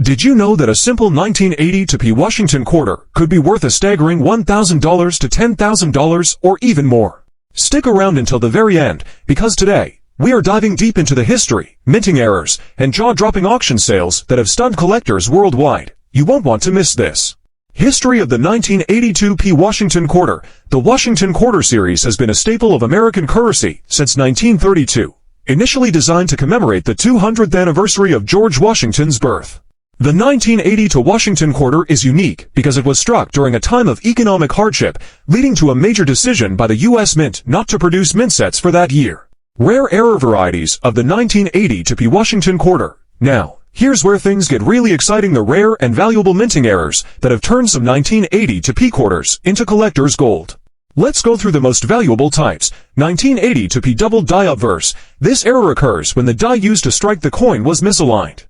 Did you know that a simple 1980 to P Washington quarter could be worth a staggering $1,000 to $10,000 or even more? Stick around until the very end, because today, we are diving deep into the history, minting errors, and jaw-dropping auction sales that have stunned collectors worldwide. You won't want to miss this. History of the 1982 P Washington quarter. The Washington quarter series has been a staple of American currency since 1932, initially designed to commemorate the 200th anniversary of George Washington's birth. The 1980 to Washington quarter is unique because it was struck during a time of economic hardship, leading to a major decision by the U.S. Mint not to produce mint sets for that year. Rare error varieties of the 1980 to P Washington quarter. Now, here's where things get really exciting: the rare and valuable minting errors that have turned some 1980 to P quarters into collector's gold. Let's go through the most valuable types. 1980 to P double die obverse. This error occurs when the die used to strike the coin was misaligned.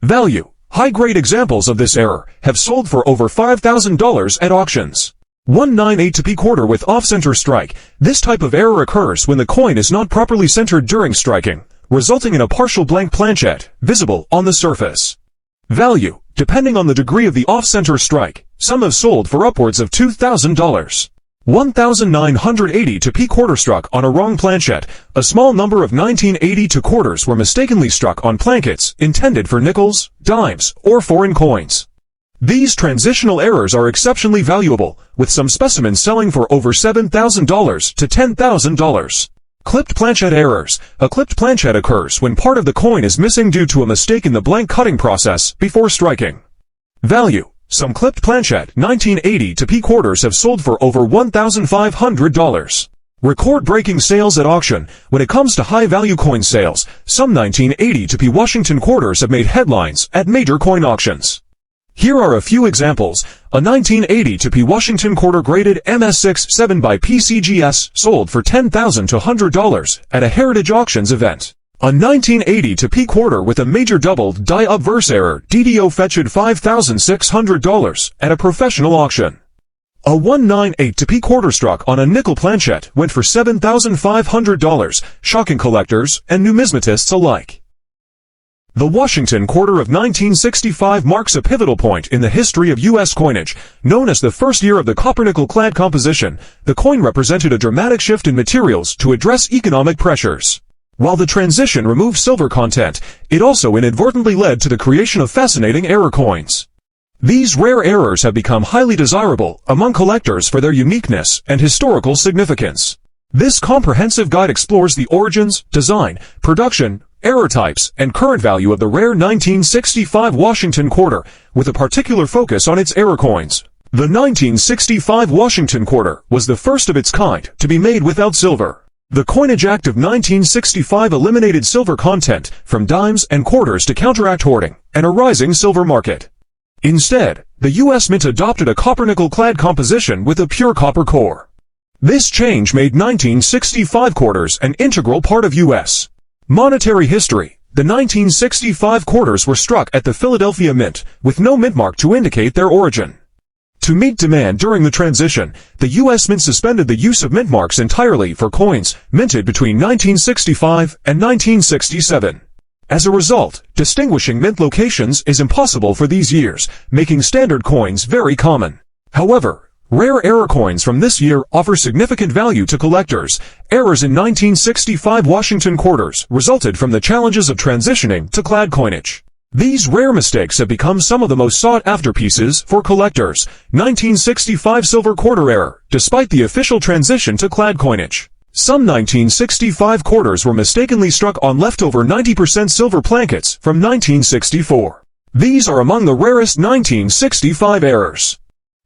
Value. High-grade examples of this error have sold for over $5,000 at auctions. 198 to P quarter with off-center strike. This type of error occurs when the coin is not properly centered during striking, resulting in a partial blank planchet visible on the surface. Value. Depending on the degree of the off-center strike, some have sold for upwards of $2,000. 1,980 to P quarter struck on a wrong planchet. A small number of 1980 to quarters were mistakenly struck on plankets intended for nickels, dimes, or foreign coins. These transitional errors are exceptionally valuable, with some specimens selling for over $7,000 to $10,000. Clipped planchet errors. A clipped planchet occurs when part of the coin is missing due to a mistake in the blank cutting process before striking. Value. Some clipped planchet 1980 to P quarters have sold for over $1,500. Record-breaking sales at auction. When it comes to high-value coin sales, some 1980 to P Washington quarters have made headlines at major coin auctions. Here are a few examples. A 1980 to P Washington quarter graded MS6-7 by PCGS sold for $10,000 to $100 at a Heritage Auctions event. A 1980 to P quarter with a major doubled die obverse error DDO fetched $5,600 at a professional auction. A 198 to P quarter struck on a nickel planchet went for $7,500, shocking collectors and numismatists alike. The Washington quarter of 1965 marks a pivotal point in the history of U.S. coinage. Known as the first year of the copper-nickel-clad composition, the coin represented a dramatic shift in materials to address economic pressures. While the transition removed silver content, it also inadvertently led to the creation of fascinating error coins. These rare errors have become highly desirable among collectors for their uniqueness and historical significance. This comprehensive guide explores the origins, design, production, error types, and current value of the rare 1965 Washington quarter, with a particular focus on its error coins. The 1965 Washington quarter was the first of its kind to be made without silver. The Coinage Act of 1965 eliminated silver content from dimes and quarters to counteract hoarding and a rising silver market. Instead, the U.S. Mint adopted a copper-nickel-clad composition with a pure copper core. This change made 1965 quarters an integral part of U.S. monetary history. The 1965 quarters were struck at the Philadelphia Mint, with no mint mark to indicate their origin. To meet demand during the transition, the U.S. Mint suspended the use of mint marks entirely for coins minted between 1965 and 1967. As a result, distinguishing mint locations is impossible for these years, making standard coins very common. However, rare error coins from this year offer significant value to collectors. Errors in 1965 Washington quarters resulted from the challenges of transitioning to clad coinage. These rare mistakes have become some of the most sought-after pieces for collectors. 1965 silver quarter error, despite the official transition to clad coinage. Some 1965 quarters were mistakenly struck on leftover 90% silver plankets from 1964. These are among the rarest 1965 errors.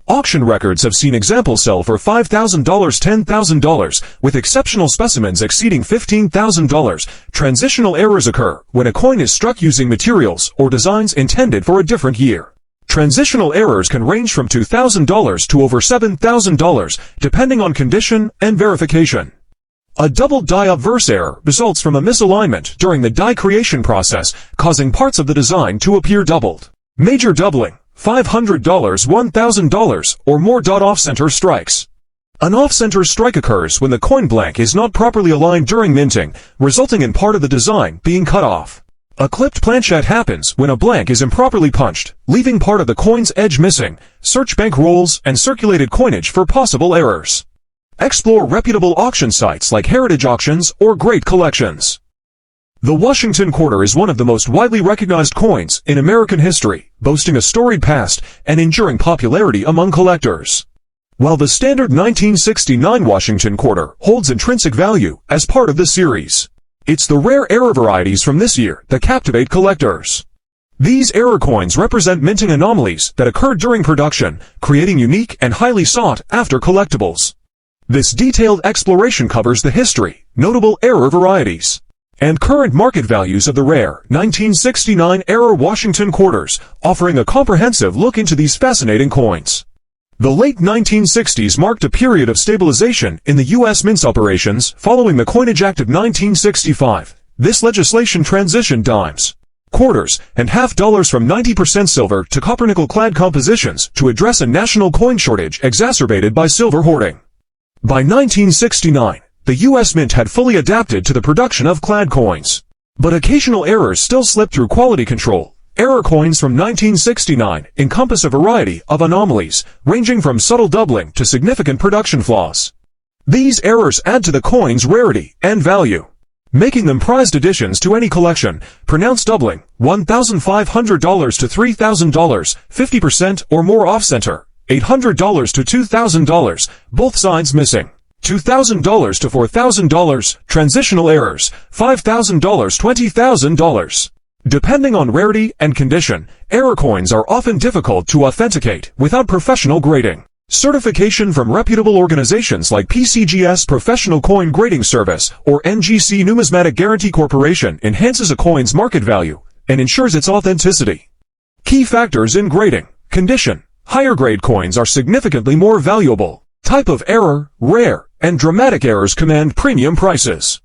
Auction records have seen examples sell for $5,000, $10,000, with exceptional specimens exceeding $15,000. Transitional errors occur when a coin is struck using materials or designs intended for a different year. Transitional errors can range from $2,000 to over $7,000, depending on condition and verification. A double die obverse error results from a misalignment during the die creation process, causing parts of the design to appear doubled. Major doubling. $500, $1,000, or more. Off-center strikes. An off-center strike occurs when the coin blank is not properly aligned during minting, resulting in part of the design being cut off. A clipped planchette happens when a blank is improperly punched, leaving part of the coin's edge missing. Search bank rolls and circulated coinage for possible errors. Explore reputable auction sites like Heritage Auctions or Great Collections. The Washington Quarter is one of the most widely recognized coins in American history, boasting a storied past and enduring popularity among collectors. While the standard 1969 Washington Quarter holds intrinsic value as part of the series, it's the rare error varieties from this year that captivate collectors. These error coins represent minting anomalies that occurred during production, creating unique and highly sought-after collectibles. This detailed exploration covers the history, notable error varieties, and current market values of the rare 1969 era Washington Quarters, offering a comprehensive look into these fascinating coins. The late 1960s marked a period of stabilization in the U.S. mints operations following the Coinage Act of 1965. This legislation transitioned dimes, quarters, and half dollars from 90% silver to copper-nickel-clad compositions to address a national coin shortage exacerbated by silver hoarding. By 1969, the U.S. Mint had fully adapted to the production of clad coins. But occasional errors still slip through quality control. Error coins from 1969 encompass a variety of anomalies, ranging from subtle doubling to significant production flaws. These errors add to the coin's rarity and value, making them prized additions to any collection. Pronounced doubling, $1,500 to $3,000, 50% or more off-center, $800 to $2,000, both sides missing. $2,000 to $4,000, transitional errors, $5,000, $20,000. Depending on rarity and condition, error coins are often difficult to authenticate without professional grading. Certification from reputable organizations like PCGS Professional Coin Grading Service or NGC Numismatic Guarantee Corporation enhances a coin's market value and ensures its authenticity. Key factors in grading. Condition. Higher grade coins are significantly more valuable. Type of error, rare, and dramatic errors command premium prices.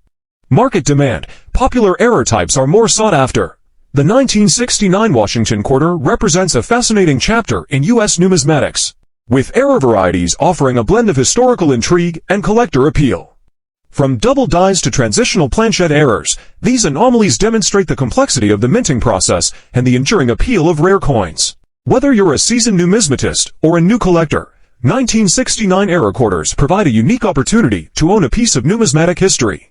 Market demand. Popular error types are more sought after. The 1969 Washington Quarter represents a fascinating chapter in U.S. numismatics, with error varieties offering a blend of historical intrigue and collector appeal. From double dies to transitional planchette errors, these anomalies demonstrate the complexity of the minting process and the enduring appeal of rare coins. Whether you're a seasoned numismatist or a new collector, 1969 error quarters provide a unique opportunity to own a piece of numismatic history.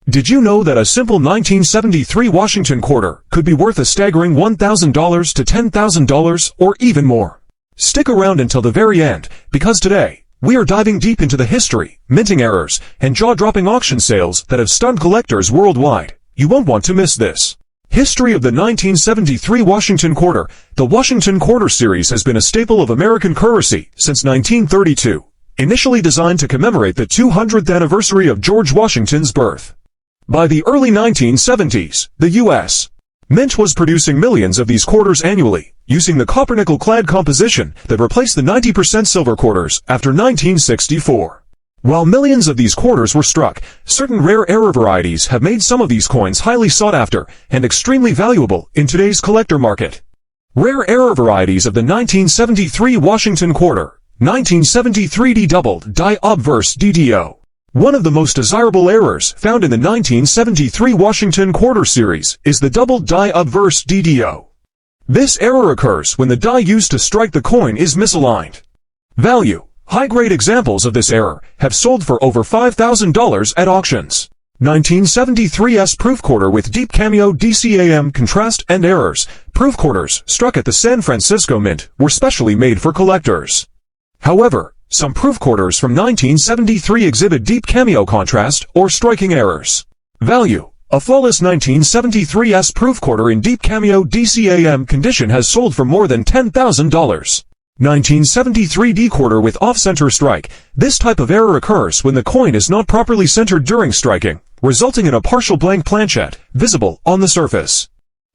Did you know that a simple 1973 Washington Quarter could be worth a staggering $1,000 to $10,000 or even more? Stick around until the very end, because today, we are diving deep into the history, minting errors, and jaw-dropping auction sales that have stunned collectors worldwide. You won't want to miss this. History of the 1973 Washington Quarter. The Washington Quarter series has been a staple of American currency since 1932, initially designed to commemorate the 200th anniversary of George Washington's birth. By the early 1970s, the U.S. Mint was producing millions of these quarters annually, using the copper-nickel-clad composition that replaced the 90% silver quarters after 1964. While millions of these quarters were struck, certain rare error varieties have made some of these coins highly sought after and extremely valuable in today's collector market. Rare error varieties of the 1973 Washington Quarter. 1973 D-doubled die obverse DDO. One of the most desirable errors found in the 1973 Washington Quarter series is the doubled die obverse DDO. This error occurs when the die used to strike the coin is misaligned. Value. High-grade examples of this error have sold for over $5,000 at auctions. 1973's proof quarter with deep cameo DCAM contrast and errors. Proof quarters struck at the San Francisco Mint were specially made for collectors. However, some proof quarters from 1973 exhibit deep cameo contrast or striking errors. Value. A flawless 1973's proof quarter in deep cameo DCAM condition has sold for more than $10,000. 1973 D quarter with off-center strike. This type of error occurs when the coin is not properly centered during striking, resulting in a partial blank planchette visible on the surface.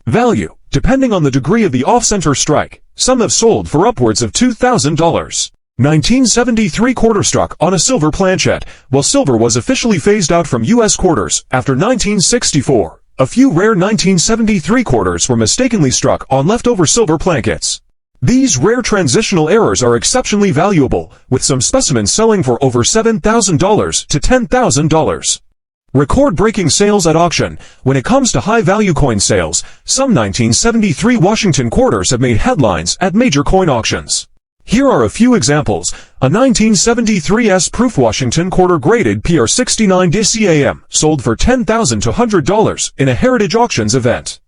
Value. Depending on the degree of the off-center strike, some have sold for upwards of $2,000. 1973 quarter struck on a silver planchette. While silver was officially phased out from U.S. quarters after 1964, a few rare 1973 quarters were mistakenly struck on leftover silver plankets. These rare transitional errors are exceptionally valuable, with some specimens selling for over $7,000 to $10,000. Record-breaking sales at auction. When it comes to high-value coin sales, some 1973 Washington quarters have made headlines at major coin auctions. Here are a few examples. A 1973 S-proof Washington quarter graded PR69 DCAM sold for $10,000 to $100 in a Heritage Auctions event.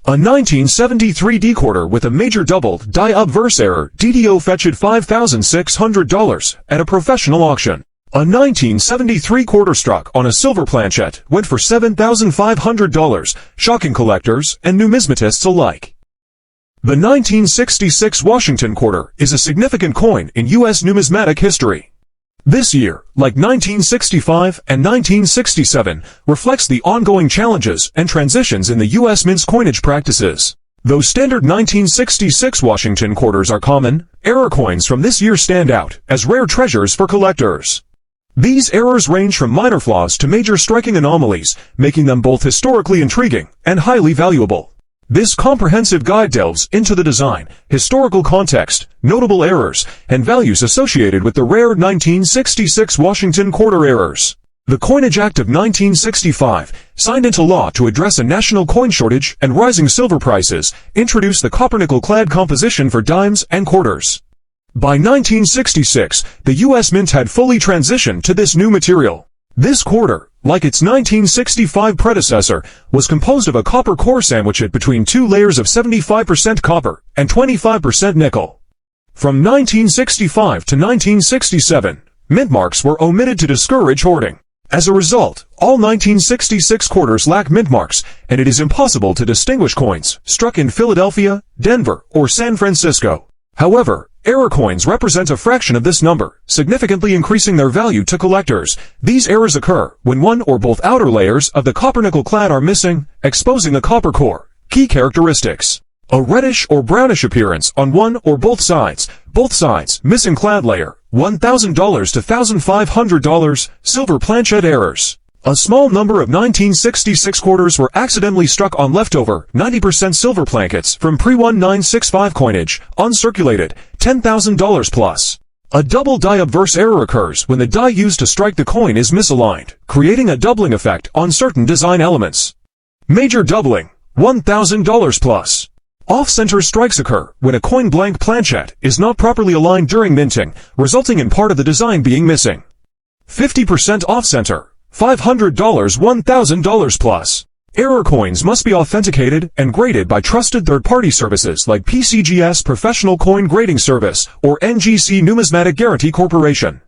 A 1973 D quarter with a major double die obverse error DDO fetched $5,600 at a professional auction. A 1973 quarter struck on a silver planchet went for $7,500, shocking collectors and numismatists alike. The 1966 Washington quarter is a significant coin in U.S. numismatic history. This year, like 1965 and 1967, reflects the ongoing challenges and transitions in the U.S. mint's coinage practices. Though standard 1966 Washington quarters are common, error coins from this year stand out as rare treasures for collectors. These errors range from minor flaws to major striking anomalies, making them both historically intriguing and highly valuable. This comprehensive guide delves into the design, historical context, notable errors, and values associated with the rare 1966 Washington quarter errors. The Coinage Act of 1965, signed into law to address a national coin shortage and rising silver prices, introduced the copper-nickel-clad composition for dimes and quarters. By 1966, the U.S. Mint had fully transitioned to this new material. This quarter, like its 1965 predecessor, was composed of a copper core sandwiched between two layers of 75% copper and 25% nickel. From 1965 to 1967, mint marks were omitted to discourage hoarding. As a result, all 1966 quarters lack mint marks, and it is impossible to distinguish coins struck in Philadelphia, Denver, or San Francisco. However, error coins represent a fraction of this number, significantly increasing their value to collectors. These errors occur when one or both outer layers of the copper-nickel clad are missing, exposing the copper core. Key characteristics: a reddish or brownish appearance on one or both sides, missing clad layer, $1,000 to $1,500, silver planchet errors. A small number of 1966 quarters were accidentally struck on leftover 90% silver plankets from pre-1965 coinage, uncirculated, $10,000 plus. A double die obverse error occurs when the die used to strike the coin is misaligned, creating a doubling effect on certain design elements. Major doubling, $1,000 plus. Off-center strikes occur when a coin blank planchet is not properly aligned during minting, resulting in part of the design being missing. 50% off-center, $500, $1,000 plus. Error coins must be authenticated and graded by trusted third-party services like PCGS Professional Coin Grading Service or NGC Numismatic Guarantee Corporation.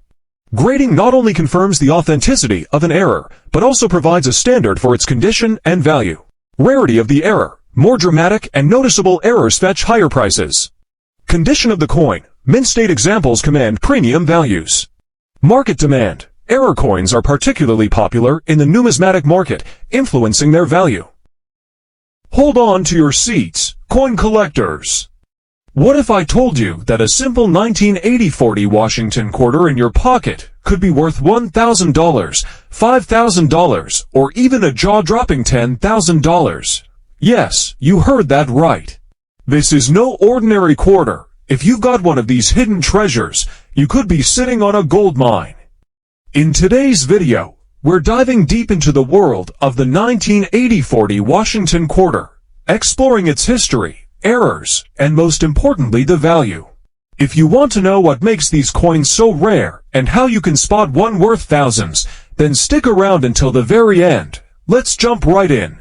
Grading not only confirms the authenticity of an error, but also provides a standard for its condition and value. Rarity of the error. More dramatic and noticeable errors fetch higher prices. Condition of the coin. Mint state examples command premium values. Market demand. Error coins are particularly popular in the numismatic market, influencing their value. Hold on to your seats, coin collectors. What if I told you that a simple 1980-40 Washington quarter in your pocket could be worth $1,000, $5,000, or even a jaw-dropping $10,000? Yes, you heard that right. This is no ordinary quarter. If you've got one of these hidden treasures, you could be sitting on a gold mine. In today's video, we're diving deep into the world of the 1980-40 Washington quarter, exploring its history, errors, and most importantly the value. If you want to know what makes these coins so rare and how you can spot one worth thousands, then stick around until the very end. Let's jump right in.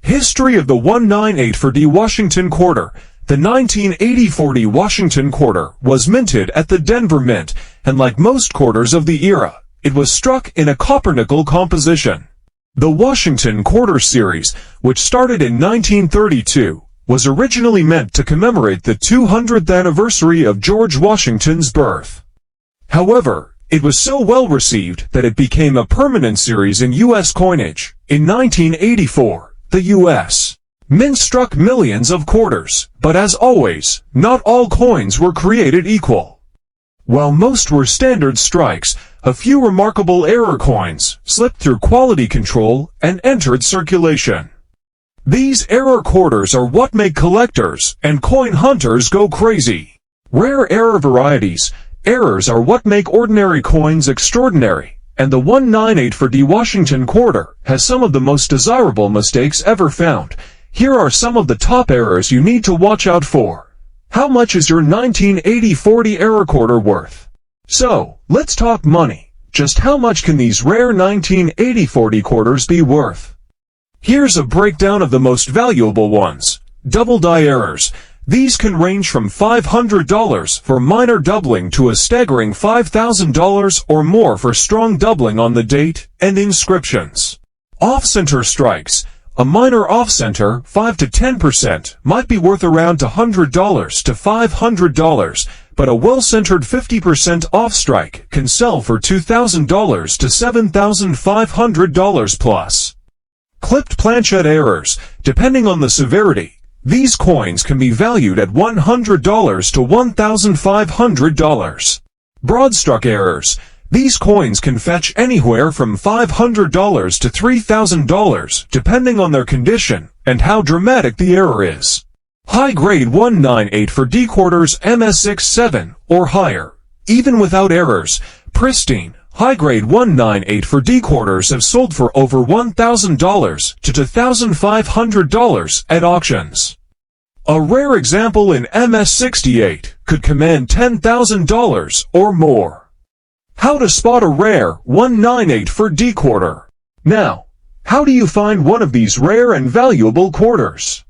History of the 1980-40 Washington quarter. The 1980-40 Washington quarter was minted at the Denver Mint, and like most quarters of the era, it was struck in a copper-nickel composition. The Washington Quarter Series, which started in 1932, was originally meant to commemorate the 200th anniversary of George Washington's birth. However, it was so well received that it became a permanent series in U.S. coinage. In 1984, the U.S. Mint struck millions of quarters, but as always, not all coins were created equal. While most were standard strikes, a few remarkable error coins slipped through quality control and entered circulation. These error quarters are what make collectors and coin hunters go crazy. Rare error varieties. Errors are what make ordinary coins extraordinary. and the 198 for D Washington quarter has some of the most desirable mistakes ever found. Here are some of the top errors you need to watch out for. How much is your 1980 40 error quarter worth? So, let's talk money. Just how much can these rare 1980 40 quarters be worth? Here's a breakdown of the most valuable ones. Double die errors. These can range from $500 for minor doubling to a staggering $5,000 or more for strong doubling on the date and inscriptions. Off-center strikes. A minor off-center, 5 to 10%, might be worth around $100 to $500, but a well-centered 50% off-strike can sell for $2,000 to $7,500 plus. Clipped planchette errors. Depending on the severity, these coins can be valued at $100 to $1,500. Broadstruck errors. These coins can fetch anywhere from $500 to $3,000, depending on their condition and how dramatic the error is. High-grade 198 for D quarters MS67 or higher. Even without errors, pristine, high-grade 198 for D quarters have sold for over $1,000 to $2,500 at auctions. A rare example in MS68 could command $10,000 or more. How to spot a rare 198 for D quarter. Now, how do you find one of these rare and valuable quarters?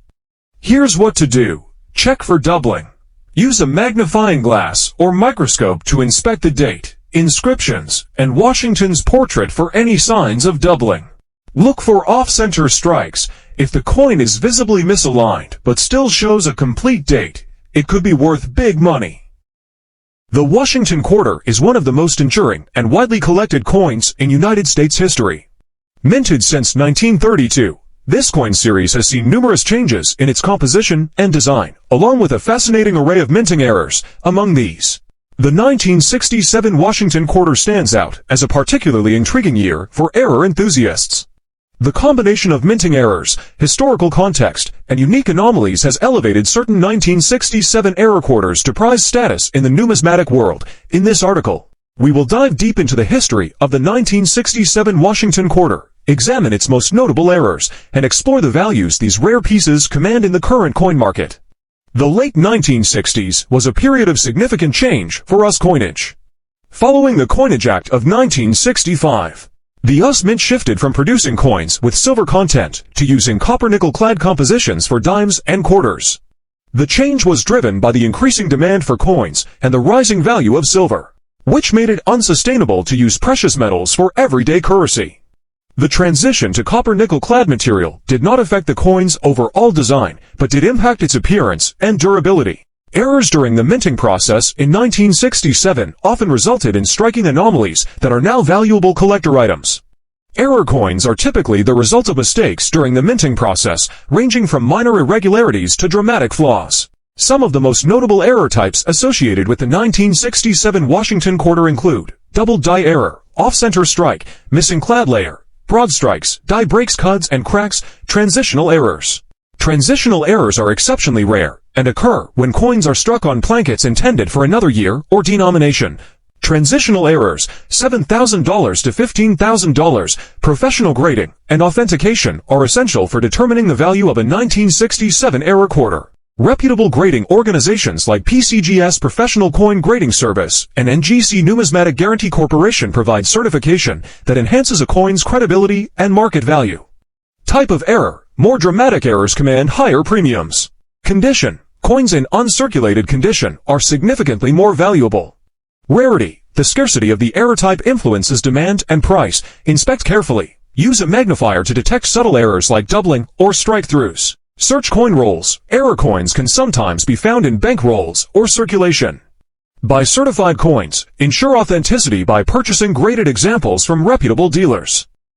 Here's what to do. Check for doubling. Use a magnifying glass or microscope to inspect the date, inscriptions, and Washington's portrait for any signs of doubling. Look for off-center strikes. If the coin is visibly misaligned but still shows a complete date, it could be worth big money. The Washington quarter is one of the most enduring and widely collected coins in United States history. Minted since 1932, this coin series has seen numerous changes in its composition and design, along with a fascinating array of minting errors. Among these, the 1967 Washington quarter stands out as a particularly intriguing year for error enthusiasts. The combination of minting errors, historical context, and unique anomalies has elevated certain 1967 error quarters to prize status in the numismatic world. In this article, we will dive deep into the history of the 1967 Washington quarter, examine its most notable errors, and explore the values these rare pieces command in the current coin market. The late 1960s was a period of significant change for US coinage. Following the Coinage Act of 1965, the US Mint shifted from producing coins with silver content to using copper-nickel-clad compositions for dimes and quarters. The change was driven by the increasing demand for coins and the rising value of silver, which made it unsustainable to use precious metals for everyday currency. The transition to copper-nickel-clad material did not affect the coin's overall design, but did impact its appearance and durability. Errors during the minting process in 1967 often resulted in striking anomalies that are now valuable collector items. Error coins are typically the result of mistakes during the minting process, ranging from minor irregularities to dramatic flaws. Some of the most notable error types associated with the 1967 Washington quarter include double die error, off-center strike, missing clad layer, broad strikes, die breaks, cuts and cracks, transitional errors. Transitional errors are exceptionally rare and occur when coins are struck on plankets intended for another year or denomination. Transitional errors, $7,000 to $15,000, professional grading, and authentication are essential for determining the value of a 1967 error quarter. Reputable grading organizations like PCGS Professional Coin Grading Service and NGC Numismatic Guarantee Corporation provide certification that enhances a coin's credibility and market value. Type of error. More dramatic errors command higher premiums. Condition. Coins in uncirculated condition are significantly more valuable. Rarity. The scarcity of the error type influences demand and price. Inspect carefully. Use a magnifier to detect subtle errors like doubling or strike-throughs. Search coin rolls. Error coins can sometimes be found in bank rolls or circulation. Buy certified coins. Ensure authenticity by purchasing graded examples from reputable dealers.